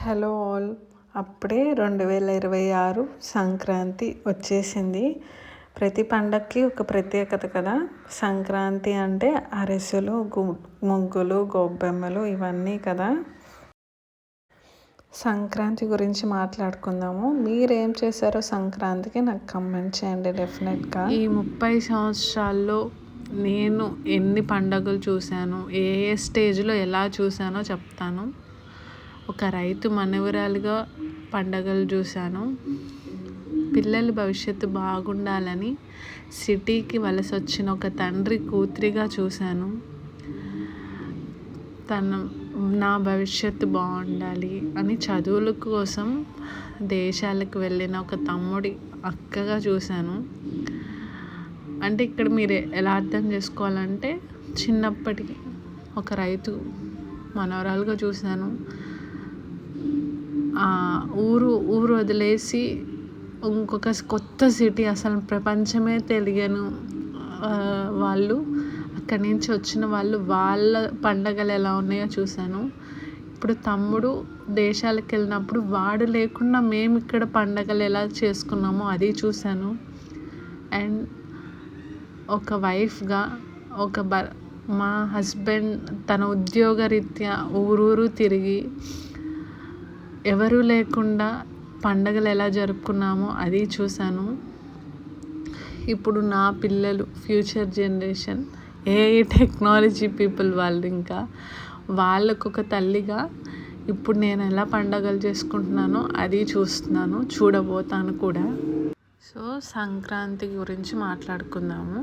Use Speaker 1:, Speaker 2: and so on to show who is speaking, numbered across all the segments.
Speaker 1: Hello all. అప్పుడే 2026 సంక్రాంతి వచ్చేసింది. ప్రతి పండగకి ఒక ప్రత్యేకత కదా. సంక్రాంతి అంటే అరిసెలు, ముగ్గులు, గొబ్బెమ్మలు ఇవన్నీ కదా. సంక్రాంతి గురించి మాట్లాడుకుందాము. మీరేం చేశారో సంక్రాంతికి నాకు కమెంట్ చేయండి డెఫినెట్గా.
Speaker 2: ఈ 30 సంవత్సరాల్లో నేను ఎన్ని పండుగలు చూశాను, ఏ స్టేజ్లో ఎలా చూశానో చెప్తాను. ఒక రైతు మనవరాలుగా పండగలు చూశాను. పిల్లల భవిష్యత్తు బాగుండాలని సిటీకి వలస వచ్చిన ఒక తండ్రి కూతురిగా చూశాను. నా భవిష్యత్తు బాగుండాలి అని చదువుల కోసం దేశాలకు వెళ్ళిన ఒక తమ్ముడి అక్కగా చూశాను. అంటే ఇక్కడ మీరు ఎలా అర్థం చేసుకోవాలంటే, చిన్నప్పటికి ఒక రైతు మనవరాలుగా చూశాను. ఊరు వదిలేసి ఇంకొక కొత్త సిటీ, అసలు ప్రపంచమే తెలియను వాళ్ళు అక్కడి నుంచి వచ్చిన వాళ్ళు, వాళ్ళ పండగలు ఎలా ఉన్నాయో చూశాను. ఇప్పుడు తమ్ముడు దేశాలకు వెళ్ళినప్పుడు వాడు లేకుండా మేము ఇక్కడ పండగలు ఎలా చేసుకున్నామో అది చూశాను. అండ్ ఒక వైఫ్గా మా హస్బెండ్ తన ఉద్యోగరీత్యా ఊరూరు తిరిగి ఎవరూ లేకుండా పండగలు ఎలా జరుపుకున్నామో అది చూశాను. ఇప్పుడు నా పిల్లలు, future generation, AI technology people వాళ్ళు, ఇంకా వాళ్ళకు ఒక తల్లిగా ఇప్పుడు నేను ఎలా పండగలు చేసుకుంటున్నానో అది చూస్తున్నాను, చూడబోతాను కూడా. సో సంక్రాంతి గురించి మాట్లాడుకుందాము.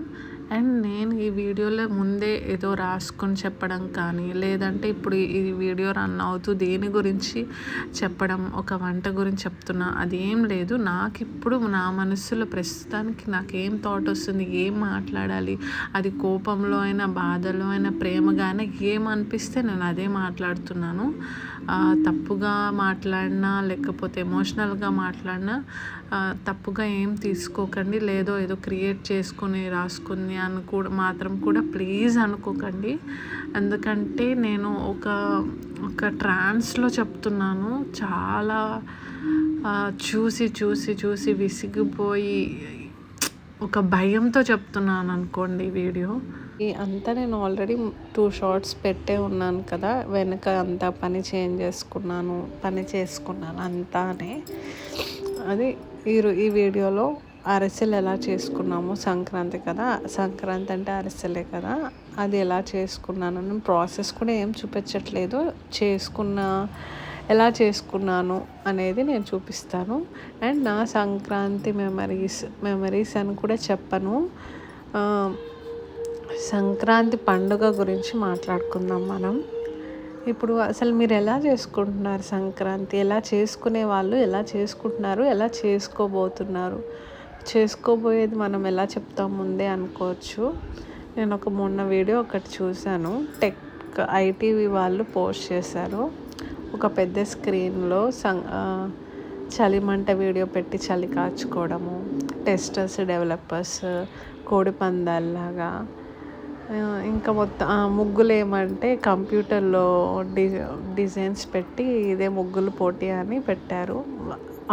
Speaker 2: అండ్ నేను ఈ వీడియోలో ముందే ఏదో రాసుకొని చెప్పడం కానీ, లేదంటే ఇప్పుడు ఈ వీడియో రన్ అవుతూ దేని గురించి చెప్పడం, ఒక వంట గురించి చెప్తున్నా, అది ఏం లేదు. నాకు ఇప్పుడు నా మనసులో ప్రస్తుతానికి నాకు ఏం థాట్ వస్తుంది, ఏం మాట్లాడాలి, అది కోపంలో అయినా, బాధలో అయినా, ప్రేమగా అయినా, ఏమనిపిస్తే నేను అదే మాట్లాడుతున్నాను. తప్పుగా మాట్లాడినా, లేకపోతే ఎమోషనల్గా మాట్లాడినా తప్పుగా ఏం తీసుకోకండి. ఏదో క్రియేట్ చేసుకుని రాసుకుని మాత్రం కూడా ప్లీజ్ అనుకోకండి. ఎందుకంటే నేను ఒక ట్రాన్స్లో చెప్తున్నాను. చాలా చూసి విసిగిపోయి ఒక భయంతో చెప్తున్నాను అనుకోండి వీడియో.
Speaker 1: అంతా నేను ఆల్రెడీ 2 షార్ట్స్ పెట్టే ఉన్నాను కదా. వెనక అంతా పని చేసుకున్నాను అంతానే. అది ఈ వీడియోలో అరిసెలు ఎలా చేసుకున్నాము, సంక్రాంతి కదా, సంక్రాంతి అంటే అరిసెలే కదా, అది ఎలా చేసుకున్నాను ప్రాసెస్ కూడా ఏం చూపించట్లేదు. ఎలా చేసుకున్నాను అనేది నేను చూపిస్తాను. అండ్ నా సంక్రాంతి మెమరీస్ అని కూడా చెప్పను. సంక్రాంతి పండుగ గురించి మాట్లాడుకుందాం మనం. ఇప్పుడు అసలు మీరు ఎలా చేసుకుంటున్నారు సంక్రాంతి? ఎలా చేసుకునే వాళ్ళు ఎలా చేసుకుంటున్నారు, ఎలా చేసుకోబోయేది మనం ఎలా చెప్తాం ముందే అనుకోవచ్చు. నేను మొన్న వీడియో ఒకటి చూశాను. ఐటీవీ వాళ్ళు పోస్ట్ చేశారు. ఒక పెద్ద స్క్రీన్లో చలిమంట వీడియో పెట్టి చలి కాచుకోవడము, టెస్టర్స్, డెవలపర్స్, కోడి పందాల్లాగా. ఇంకా మొత్తం ముగ్గులు ఏమంటే కంప్యూటర్లో డిజైన్స్ పెట్టి ఇదే ముగ్గులు పోటీ అని పెట్టారు.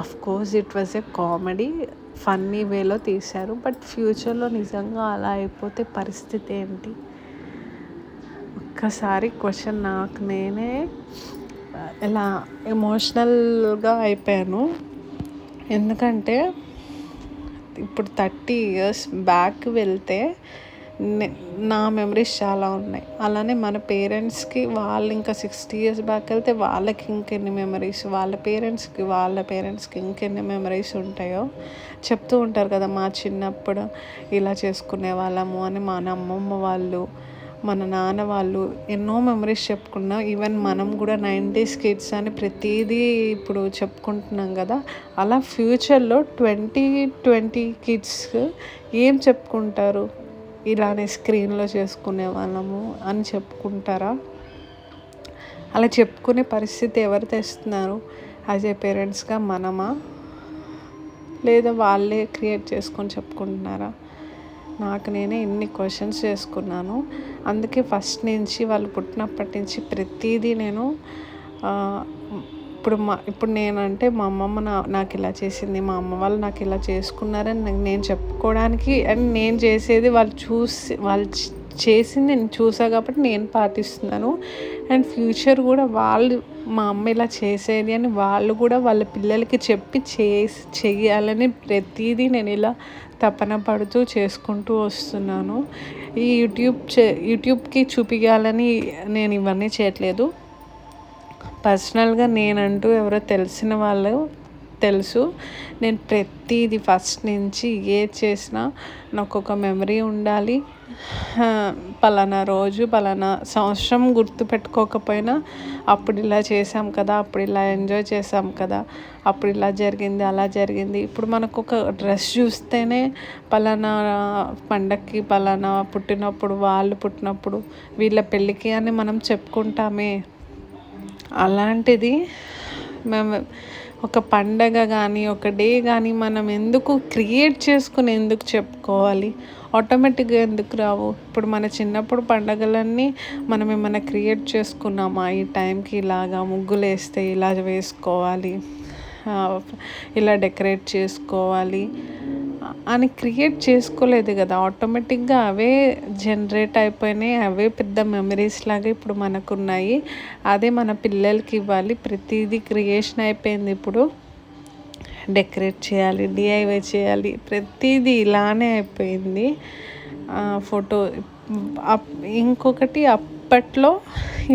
Speaker 1: Of course it was a comedy, funny వేలో తీశారు. బట్ ఫ్యూచర్లో నిజంగా అలా అయిపోతే పరిస్థితి ఏంటి? ఒక్కసారి క్వశ్చన్ నాకు నేనే ఎలా ఎమోషనల్గా అయిపోయాను. ఎందుకంటే ఇప్పుడు 30 years బ్యాక్ వెళ్తే నా మెమరీస్ చాలా ఉన్నాయి. అలానే మన పేరెంట్స్కి, వాళ్ళు ఇంకా 60 years బ్యాక్ వెళ్తే వాళ్ళకి ఇంకెన్ని మెమరీస్, వాళ్ళ పేరెంట్స్కి ఇంకెన్ని మెమరీస్ ఉంటాయో చెప్తూ ఉంటారు కదా. మా చిన్నప్పుడు ఇలా చేసుకునే వాళ్ళము అని మన అమ్మమ్మ వాళ్ళు, మన నాన్న వాళ్ళు ఎన్నో మెమరీస్ చెప్పుకున్నాం. ఈవెన్ మనం కూడా 90s కిడ్స్ అని ప్రతిదీ ఇప్పుడు చెప్పుకుంటున్నాం కదా. అలా ఫ్యూచర్లో 2020 కిడ్స్ ఏం చెప్పుకుంటారు? ఇలానే స్క్రీన్లో చేసుకునే వాళ్ళము అని చెప్పుకుంటారా? అలా చెప్పుకునే పరిస్థితి ఎవరు తెస్తున్నారు? యాజ్ ఏ పేరెంట్స్గా మనమా, లేదా వాళ్ళే క్రియేట్ చేసుకొని చెప్పుకుంటున్నారా? నాకు నేనే ఇన్ని క్వశ్చన్స్ చేసుకున్నాను. అందుకే ఫస్ట్ నుంచి, వాళ్ళు పుట్టినప్పటి నుంచి ప్రతిదీ నేను ఇప్పుడు నేనంటే మా అమ్మమ్మ నాకు ఇలా చేసింది, మా అమ్మ వాళ్ళు నాకు ఇలా చేసుకున్నారని నేను చెప్పుకోవడానికి, అండ్ నేను చేసేది వాళ్ళు చేసింది నేను చూసా కాబట్టి నేను పాటిస్తున్నాను. అండ్ ఫ్యూచర్ కూడా వాళ్ళు మా అమ్మ ఇలా చేసేది అని వాళ్ళు కూడా వాళ్ళ పిల్లలకి చెప్పి చెయ్యాలని ప్రతిదీ నేను ఇలా తపన పడుతూ చేసుకుంటూ వస్తున్నాను. ఈ యూట్యూబ్కి చూపించాలని నేను ఇవన్నీ చేయట్లేదు. పర్సనల్గా నేనంటూ ఎవరో తెలిసిన వాళ్ళు తెలుసు. నేను ప్రతిదీ ఫస్ట్ నుంచి ఏది చేసినా నాకు ఒక మెమరీ ఉండాలి. పలానా రోజు పలానా సంవత్సరం గుర్తుపెట్టుకోకపోయినా అప్పుడు ఇలా చేసాం కదా, అప్పుడు ఇలా ఎంజాయ్ చేసాం కదా, అప్పుడు ఇలా జరిగింది అలా జరిగింది. ఇప్పుడు మనకు ఒక డ్రెస్ చూస్తేనే పలానా పండగకి పలానా పుట్టినప్పుడు వాళ్ళు పుట్టినప్పుడు వీళ్ళ పెళ్ళికి అని మనం చెప్పుకుంటామే. అలాంటిది మేము ఒక పండగ కానీ ఒక డే కానీ మనం ఎందుకు క్రియేట్ చేసుకుని ఎందుకు చెప్పుకోవాలి? ఆటోమేటిక్గా ఎందుకు రావు? ఇప్పుడు మన చిన్నప్పుడు పండగలన్నీ మనం ఏమైనా క్రియేట్ చేసుకున్నామా? ఈ టైంకి ఇలాగా ముగ్గులు వేస్తే ఇలా వేసుకోవాలి, ఇలా డెకరేట్ చేసుకోవాలి అని క్రియేట్ చేసుకోలేదు కదా. ఆటోమేటిక్గా అవే జనరేట్ అయిపోయినాయి. అవే పెద్ద మెమరీస్ లాగా ఇప్పుడు మనకున్నాయి. అదే మన పిల్లలకి ఇవ్వాలి. ప్రతిదీ క్రియేషన్ అయిపోయింది. ఇప్పుడు డెకరేట్ చేయాలి, డిఐవై చేయాలి, ప్రతిదీ ఇలానే అయిపోయింది. ఫోటో ఇంకొకటి, అప్పట్లో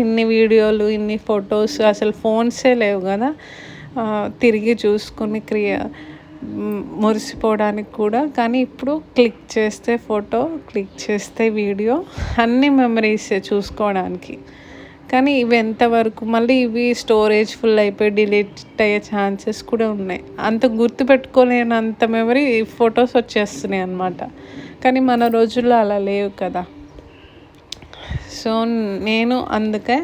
Speaker 1: ఇన్ని వీడియోలు ఇన్ని ఫొటోస్ అసలు ఫోన్సే లేవు కదా. తిరిగి చూసుకొని మురిసిపోవడానికి కూడా. కానీ ఇప్పుడు క్లిక్ చేస్తే ఫోటో, క్లిక్ చేస్తే వీడియో, అన్ని మెమరీసే చూసుకోవడానికి. కానీ ఇవి ఎంతవరకు మళ్ళీ ఇవి స్టోరేజ్ ఫుల్ అయిపోయి డిలీట్ అయ్యే ఛాన్సెస్ కూడా ఉన్నాయి. అంత గుర్తుపెట్టుకోలేనంత మెమరీ ఫొటోస్ వచ్చేస్తున్నాయి అన్నమాట. కానీ మన రోజుల్లో అలా లేవు కదా. సో నేను అందుకే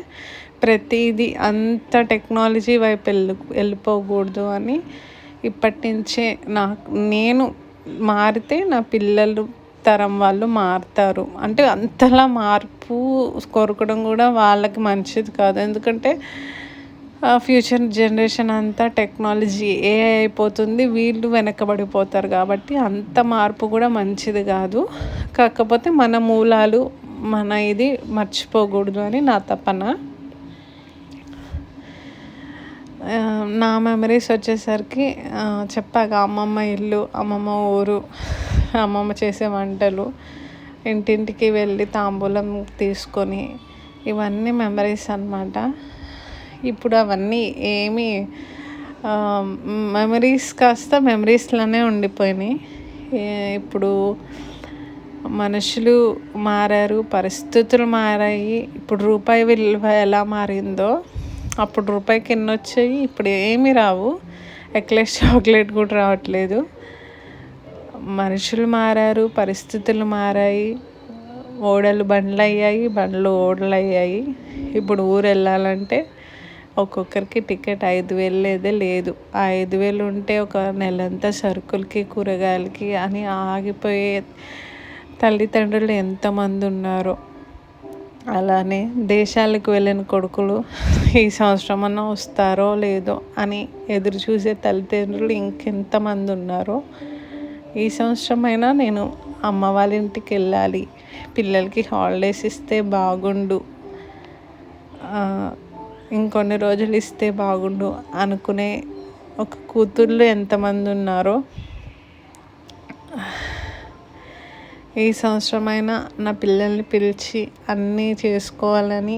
Speaker 1: ప్రతిదీ అంత టెక్నాలజీ వైపు వెళ్ళిపోకూడదు అని ఇప్పటి నుంచే నేను మారితే నా పిల్లలు తరం వాళ్ళు మారుతారు. అంటే అంతలా మార్పు కోరుకోవడం కూడా వాళ్ళకి మంచిది కాదు. ఎందుకంటే ఫ్యూచర్ జనరేషన్ అంతా టెక్నాలజీ ఏఐ అయిపోతుంది, వీళ్ళు వెనకబడిపోతారు. కాబట్టి అంత మార్పు కూడా మంచిది కాదు. కాకపోతే మన మూలాలు మన ఇది మర్చిపోకూడదు అని నా తపన. నా మెమరీస్ వచ్చేసరికి చెప్పాక అమ్మమ్మ ఇల్లు, అమ్మమ్మ ఊరు, అమ్మమ్మ చేసే వంటలు, ఇంటింటికి వెళ్ళి తాంబూలం తీసుకొని, ఇవన్నీ మెమరీస్ అన్నమాట. ఇప్పుడు అవన్నీ ఏమీ మెమరీస్ కాస్త మెమరీస్లోనే ఉండిపోయినాయి. ఇప్పుడు మనుషులు మారారు, పరిస్థితులు మారాయి. ఇప్పుడు రూపాయి విలువ ఎలా మారిందో, అప్పుడు రూపాయికి ఎన్ని వచ్చాయి, ఇప్పుడు ఏమీ రావు. ఎక్లెస్ చాక్లెట్ కూడా రావట్లేదు. మనుషులు మారారు, పరిస్థితులు మారాయి. ఓడలు బండ్లు అయ్యాయి, బండ్లు ఓడలు అయ్యాయి. ఇప్పుడు ఊరు వెళ్ళాలంటే ఒక్కొక్కరికి టికెట్ 5,000 లేదే లేదు. ఆ 5,000 ఉంటే ఒక నెలంతా సరుకులకి కూరగాయలకి అని ఆగిపోయే తల్లిదండ్రులు ఎంతమంది ఉన్నారో. అలానే దేశాలకు వెళ్ళిన కొడుకులు ఈ సంవత్సరం అన్నా వస్తారో లేదో అని ఎదురు చూసే తల్లిదండ్రులు ఇంకెంతమంది ఉన్నారో. ఈ సంవత్సరమైనా నేను అమ్మ వాళ్ళ ఇంటికి వెళ్ళాలి, పిల్లలకి హాలిడేస్ ఇస్తే బాగుండు, ఇంకొన్ని రోజులు ఇస్తే బాగుండు అనుకునే ఒక కూతుర్లు ఎంతమంది ఉన్నారో. ఈ సంవత్సరమైనా నా పిల్లల్ని పిలిచి అన్నీ చేసుకోవాలని,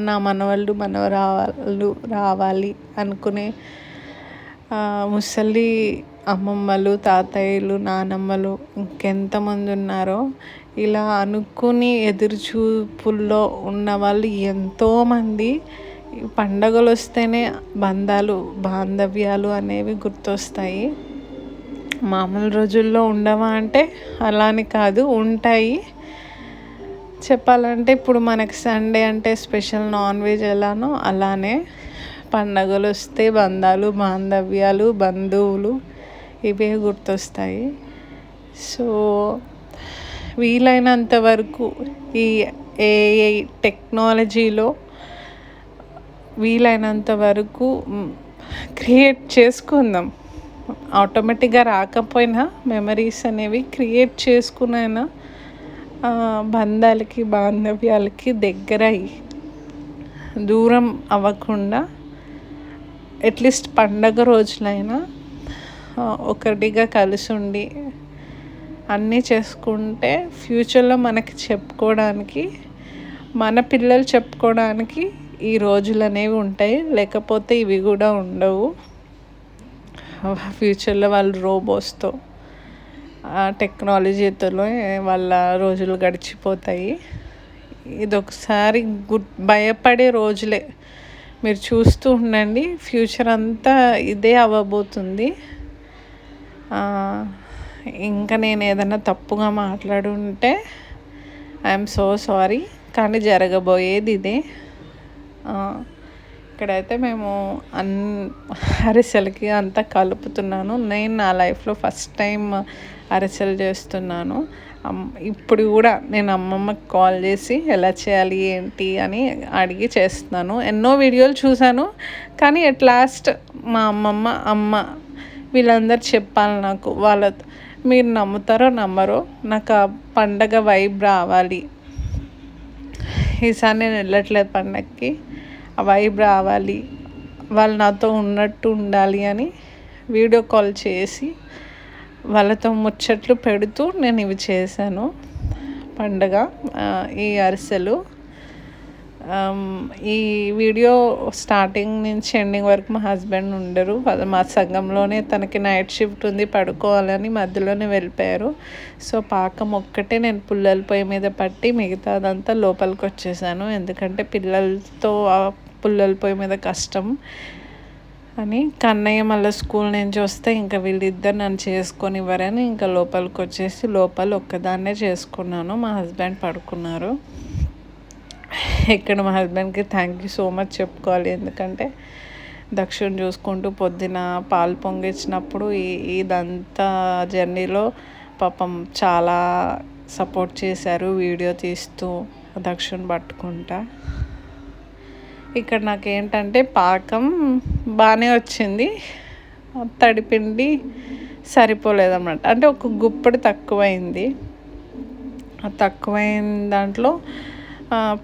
Speaker 1: నా మనవళ్ళు మనవరాళ్ళు రావాలి అనుకునే ముసలి అమ్మమ్మలు, తాతయ్యలు, నానమ్మలు ఇంకెంతమంది ఉన్నారో. ఇలా అనుకుని ఎదురుచూపుల్లో ఉన్న వాళ్ళు ఎంతోమంది. పండగలు వస్తేనే బంధాలు, బాంధవ్యాలు అనేవి గుర్తొస్తాయి. మామూలు రోజుల్లో ఉండవా అంటే అలాని కాదు, ఉంటాయి. చెప్పాలంటే ఇప్పుడు మనకి సండే అంటే స్పెషల్ నాన్ వెజ్ ఎలానో అలానే పండగలు వస్తే బంధాలు, బాంధవ్యాలు, బంధువులు ఇవే గుర్తొస్తాయి. సో వీలైనంత వరకు ఈ ఏఐ టెక్నాలజీలో వీలైనంత వరకు క్రియేట్ చేసుకుందాం. ఆటోమేటిక్గా రాకపోయినా మెమరీస్ అనేవి క్రియేట్ చేసుకునైనా బంధాలకి బాంధవ్యాలకి దగ్గరయ్యి దూరం అవ్వకుండా అట్లీస్ట్ పండగ రోజులైనా ఒకటిగా కలిసి ఉండి అన్నీ చేసుకుంటే ఫ్యూచర్లో మనకి చెప్పుకోవడానికి, మన పిల్లలు చెప్పుకోవడానికి ఈ రోజులు అనేవి ఉంటాయి. లేకపోతే ఇవి కూడా ఉండవు. ఫ్యూచర్లో వాళ్ళు రోబోస్తో టెక్నాలజీతో వాళ్ళ రోజులు గడిచిపోతాయి. ఇదొకసారి భయపడే రోజులే. మీరు చూస్తూ ఉండండి, ఫ్యూచర్ అంతా ఇదే అవ్వబోతుంది. ఇంకా నేను ఏదైనా తప్పుగా మాట్లాడుంటే ఐఎమ్ సో సారీ, కానీ జరగబోయేది ఇదే. ఇక్కడైతే మేము అరిసెలకి అంతా కలుపుతున్నాను. నేను నా లైఫ్లో ఫస్ట్ టైం అరిసెలు చేస్తున్నాను. ఇప్పుడు కూడా నేను అమ్మమ్మకి కాల్ చేసి ఎలా చేయాలి ఏంటి అని అడిగి చేస్తున్నాను. ఎన్నో వీడియోలు చూశాను, కానీ అట్ లాస్ట్ మా అమ్మ వీళ్ళందరూ చెప్పాలి నాకు. మీరు నమ్ముతారో నమ్మరో, నాకు ఆ పండగ వైబ్ రావాలి. ఈసారి నేను వెళ్ళట్లేదు పండగకి, ఆ వైబ్ రావాలి, వాళ్ళు నాతో ఉన్నట్టు ఉండాలి అని వీడియో కాల్ చేసి వాళ్ళతో ముచ్చట్లు పెడుతూ నేను ఇవి చేశాను. పండగ ఈ అరిసెలు. ఈ వీడియో స్టార్టింగ్ నుంచి ఎండింగ్ వరకు మా హస్బెండ్ ఉండరు. మా సంఘంలోనే తనకి నైట్ షిఫ్ట్ ఉంది, పడుకోవాలని మధ్యలోనే వెళ్ళిపోయారు. సో పాకం ఒక్కటే నేను పుల్లల పొయ్యి మీద పట్టి మిగతాదంతా లోపలికి వచ్చేసాను. ఎందుకంటే పిల్లలతో పుల్లల పొయ్యి మీద కష్టం అని. కన్నయ్య మళ్ళీ స్కూల్ నుంచి వస్తే ఇంకా వీళ్ళిద్దరు నన్ను చేసుకొని ఇవ్వరని ఇంకా లోపలికి వచ్చేసి లోపల ఒక్కదాన్నే చేసుకున్నాను. మా హస్బెండ్ పడుకున్నారు. ఇక్కడ మా హస్బెండ్కి థ్యాంక్ యూ సో మచ్ చెప్పుకోవాలి. ఎందుకంటే దక్షిణ చూసుకుంటూ పొద్దున పాలు పొంగిచ్చినప్పుడు ఇదంతా జర్నీలో పాపం చాలా సపోర్ట్ చేశారు, వీడియో తీస్తూ దక్షిణ పట్టుకుంటా. ఇక్కడ నాకేంటంటే పాకం బాగానే వచ్చింది, తడిపిండి సరిపోలేదన్నమాట. అంటే ఒక గుప్పడి తక్కువైంది. తక్కువైన దాంట్లో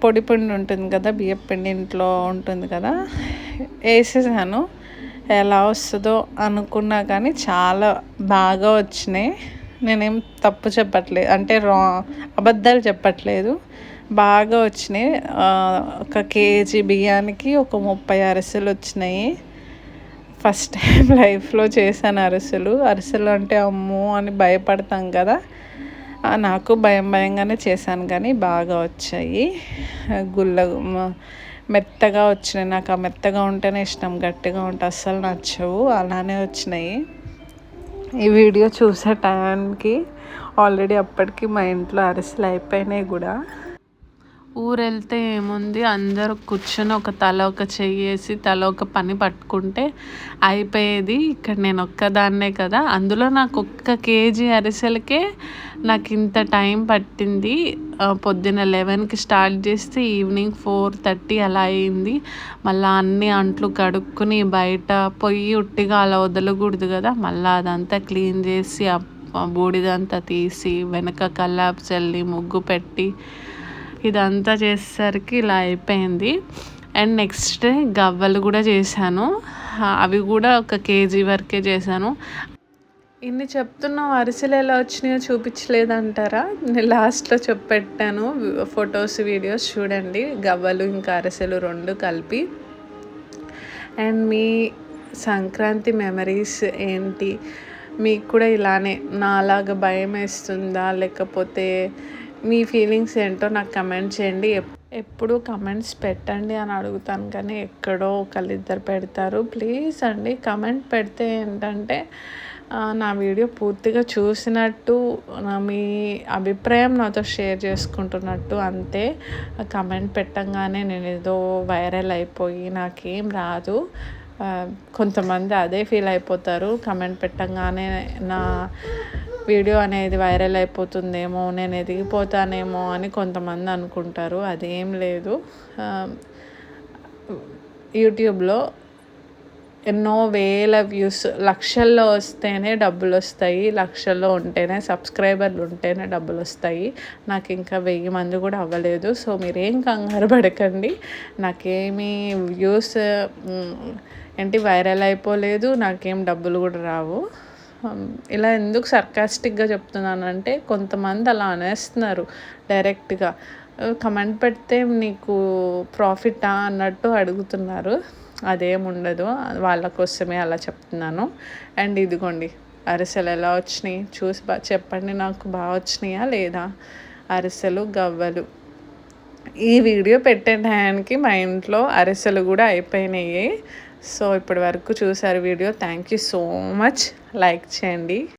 Speaker 1: పొడి పిండి ఉంటుంది కదా, బియ్యం పిండి ఇంట్లో ఉంటుంది కదా, వేసేసాను. ఎలా వస్తుందో అనుకున్నా కానీ చాలా బాగా వచ్చినాయి. నేనేం తప్పు చెప్పట్లేదు, అంటే అబద్ధాలు చెప్పట్లేదు, బాగా వచ్చినాయి. 1 కేజీ బియ్యానికి ఒక 30 అరిసెలు వచ్చినాయి. ఫస్ట్ టైం లైఫ్లో చేశాను అరిసెలు అంటే అమ్మో అని భయపడతాం కదా, నాకు భయంగానే చేశాను, కానీ బాగా వచ్చాయి. మెత్తగా వచ్చినాయి. నాకు ఆ మెత్తగా ఉంటేనే ఇష్టం, గట్టిగా ఉంటే అస్సలు నచ్చవు. అలానే వచ్చినాయి. ఈ వీడియో చూసే టైంకి ఆల్రెడీ అప్పటికి మా ఇంట్లో అరిసెలు అయిపోయినాయి కూడా.
Speaker 2: ఊరు వెళ్తే ఏముంది, అందరూ కూర్చొని ఒక చెయ్యి వేసి తల ఒక పని పట్టుకుంటే అయిపోయేది. ఇక్కడ నేను ఒక్కదాన్నే కదా, అందులో నాకు 1 కేజీ అరిసెలకే నాకు ఇంత టైం పట్టింది. పొద్దున్న 11కి స్టార్ట్ చేస్తే ఈవినింగ్ 4:30 అలా అయింది. మళ్ళీ అన్ని అంట్లు కడుక్కుని బయట పొయ్యి ఉట్టిగా అలా వదలకూడదు కదా, మళ్ళీ అదంతా క్లీన్ చేసి బూడిదంతా తీసి వెనక కల్లాపు చల్లి ముగ్గు పెట్టి ఇదంతా చేసేసరికి ఇలా అయిపోయింది. అండ్ నెక్స్ట్ డే గవ్వలు కూడా చేశాను. అవి కూడా 1 కేజీ వరకే చేశాను. ఇన్ని చెప్తున్నావు, అరిసెలు ఎలా వచ్చినాయో చూపించలేదంటారా? నేను లాస్ట్లో చెప్పెట్టాను ఫొటోస్ వీడియోస్ చూడండి, గవ్వలు ఇంకా అరిసెలు 2 కలిపి. అండ్ మీ సంక్రాంతి మెమరీస్ ఏంటి? మీకు కూడా ఇలానే నాలాగా భయం వేస్తుందా, లేకపోతే మీ ఫీలింగ్స్ ఏంటో నాకు కమెంట్ చేయండి. ఎప్పుడు కమెంట్స్ పెట్టండి అని అడుగుతాను, కానీ ఎక్కడో ఒకళ్ళిద్దరు పెడతారు. ప్లీజ్ అండి కమెంట్ పెడితే ఏంటంటే నా వీడియో పూర్తిగా చూసినట్టు, మీ అభిప్రాయం నాతో షేర్ చేసుకుంటున్నట్టు అంతే. కమెంట్ పెట్టంగానే నేను ఏదో వైరల్ అయిపోయి నాకేం రాదు. కొంతమంది అదే ఫీల్ అయిపోతారు, కమెంట్ పెట్టంగానే నా వీడియో అనేది వైరల్ అయిపోతుందేమో, నేను ఎదిగిపోతానేమో అని కొంతమంది అనుకుంటారు. అదేం లేదు.
Speaker 1: యూట్యూబ్లో ఎన్నో వేల వ్యూస్, లక్షల్లో వస్తేనే డబ్బులు వస్తాయి, లక్షల్లో ఉంటేనే సబ్స్క్రైబర్లు ఉంటేనే డబ్బులు వస్తాయి. నాకు ఇంకా 1000 మంది కూడా అవ్వలేదు. సో మీరేం కంగారు పడకండి. నాకేమీ వ్యూస్ వైరల్ అయిపోలేదు, నాకేం డబ్బులు కూడా రావు. ఇలా ఎందుకు సర్కాస్టిక్గా చెప్తున్నానంటే కొంతమంది అలా అనేస్తున్నారు డైరెక్ట్గా. కమెంట్ పెడితే నీకు ప్రాఫిటా అన్నట్టు అడుగుతున్నారు. అదేం ఉండదు, వాళ్ళ కోసమే అలా చెప్తున్నాను. అండ్ ఇదిగోండి అరిసెలు ఎలా వచ్చినాయి చూసి చెప్పండి, నాకు బాగా వచ్చినాయా లేదా అరిసెలు, గవ్వలు. ఈ వీడియో పెట్టే టయానికి మా ఇంట్లో అరిసెలు కూడా అయిపోయినాయి. సో ఇప్పటి వరకు చూసారు video. Thank you so much. Like చేయండి.